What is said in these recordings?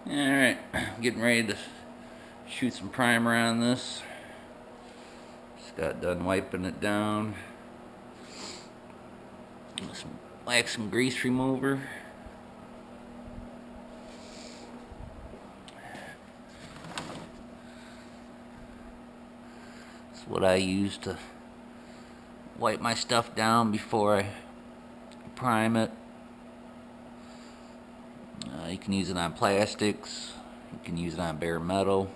Alright, getting ready to shoot some primer on this. Just got done wiping it down. Some wax and grease remover. That's what I use to wipe my stuff down before I prime it. You can use it on plastics, you can use it on bare metal,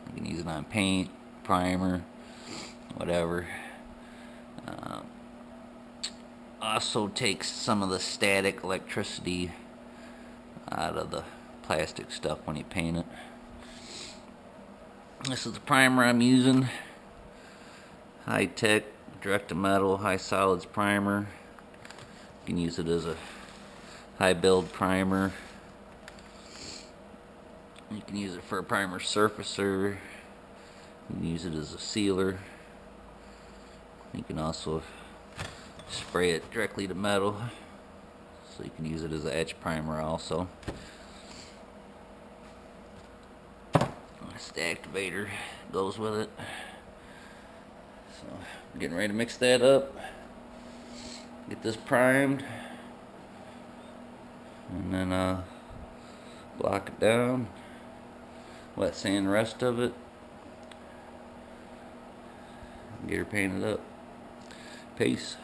you can use it on paint, primer, whatever. Also takes some of the static electricity out of the plastic stuff when you paint it. This is the primer I'm using. High-tech, direct-to-metal, high solids primer. You can use it as a high-build primer. You can use it for a primer surfacer. You can use it as a sealer. You can also spray it directly to metal, so you can use it as an etch primer also. That's the activator goes with it. So I'm getting ready to mix that up, get this primed, and then block it down, wet sand the rest of it, and get her painted up. Peace.